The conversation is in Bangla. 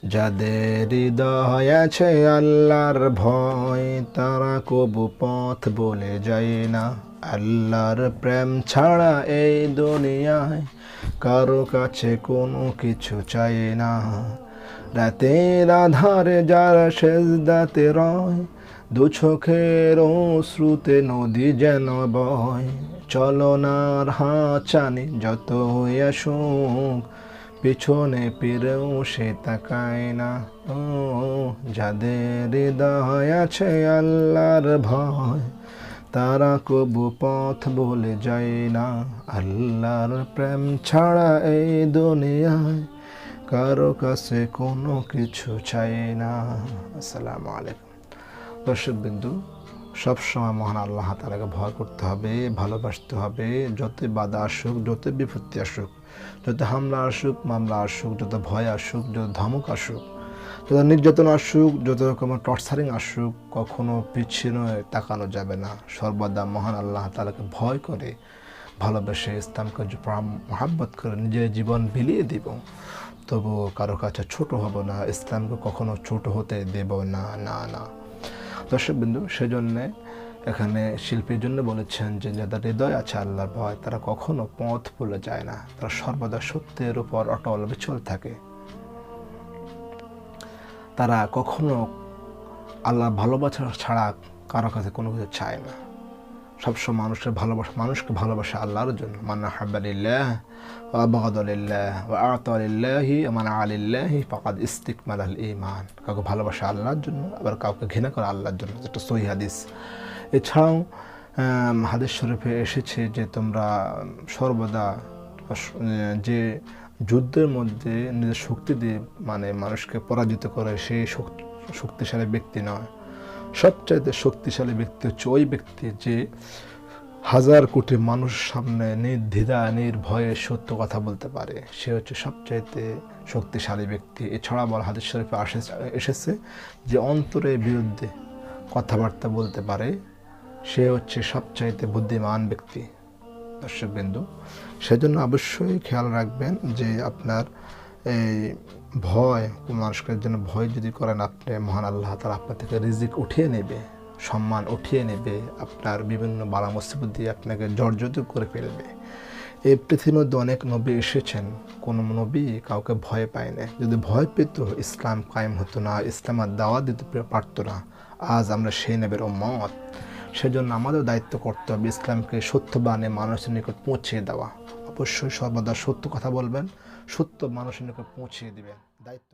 যাদের হৃদয় আছে আল্লাহর ভয়, তারা কবু পথ বলে যায় না। আল্লাহর প্রেম ছাড়া এই দুনিয়ায় কারো কাছে কোনো কিছু চাই না। রাতের আধারে যারা সেজদাতে রয়, দু চোখের অশ্রুতে নদী যেন বয়। চলনার হাঁচানি যত হইয়া আসুক, পিছনে ফিরেও সে তাকায় না। ও যাদের হৃদয় আছে আল্লাহর ভয়, তারা কবু পথ বলে যায় না। আল্লাহর প্রেম ছাড়া এই দুনিয়ায় কারো কাছে কোনো কিছু চাই না। আসসালামু আলাইকুম। দর্শক বিন্দু, সবসময় মহান আল্লাহ তাআলাকে ভয় করতে হবে, ভালোবাসতে হবে। যত বাধা আসুক, যত বিপত্তি আসুক, যত হামলা আসুক, মামলা আসুক, যত ভয় আসুক, যত ধমক আসুক, যত নির্যাতন আসুক, যত রকমের টর্চারিং আসুক, কখনো পিছনে তাকানো যাবে না। সর্বদা মহান আল্লাহ তাআলাকে ভয় করে, ভালোবেসে, ইসলামকে মহাব্বত করে নিজের জীবন বিলিয়ে দিব। তবুও কারো কাছে ছোট হব না, ইসলামকে কখনো ছোট হতে দেব না, না না। দর্শকবিন্দু, সেজন্যে এখানে শিল্পীর জন্য বলেছেন যে যাদের হৃদয় আছে আল্লাহর ভয়, তারা কখনো পথ ভুলে যায় না, তারা সর্বদা সত্যের উপর অটল বিচল থাকে। তারা কখনো আল্লাহ ভালোবাসা ছাড়া কারো কাছে কোনো কিছু চায় না। সবসময় মানুষকে ভালোবাসা আল্লাহর জন্য। মান আহাব্বা লিল্লাহ ওয়া আবগাদা লিল্লাহ ওয়া আ'তা লিল্লাহি ওয়া মানা'a লিল্লাহি ফাকাদ ইসতাকমালাল ঈমান। কাউকে ভালোবাসা আল্লাহর জন্য, আবার কাউকে ঘৃণা করা আল্লাহর জন্য, যেটা সহিহ হাদিস। এছাড়াও হাদিস শরীফে এসেছে যে তোমরা সর্বদা যে যুদ্ধের মধ্যে নিজের শক্তি দিয়ে মানুষকে পরাজিত করে সেই শক্তিশালী ব্যক্তি নয়। সবচাইতে শক্তিশালী ব্যক্তি হচ্ছে ওই ব্যক্তি যে হাজার কোটি মানুষের সামনে নির্দ্বিধা নির্ভয়ে সত্য কথা বলতে পারে। সে হচ্ছে সবচাইতে শক্তিশালী ব্যক্তি। এছাড়া বলা হাদিস শরীফে এসেছে যে অন্তরের বিরুদ্ধে কথাবার্তা বলতে পারে, সে হচ্ছে সবচাইতে বুদ্ধিমান ব্যক্তি। দর্শকবিন্দু, সেজন্য অবশ্যই খেয়াল রাখবেন যে আপনার এই ভয়, মানুষের জন্য ভয় যদি করেন আপনি, মহান আল্লাহ তাআলা আপনার থেকে রিজিক উঠিয়ে নেবে, সম্মান উঠিয়ে নেবে, আপনার বিভিন্ন বালা মুসিবত দিয়ে আপনাকে জর্জরিত করে ফেলবে। এই পৃথিবীর মধ্যে অনেক নবী এসেছেন, কোন নবী কাউকে ভয় পায় না। যদি ভয় পেত, ইসলাম কায়েম হতো না, ইসলামের দাওয়াত দিতে পারতো না। আজ আমরা সেই নবীর উম্মত। সেজন্য আমাদের দায়িত্ব করতে হবে ইসলামকে সত্যবাণী মানুষের নিকট পৌঁছে দেওয়া। অবশ্যই সর্বদা সত্য কথা বলবেন, সত্য মানুষের নিকট পৌঁছে দিবেন, দায়িত্ব।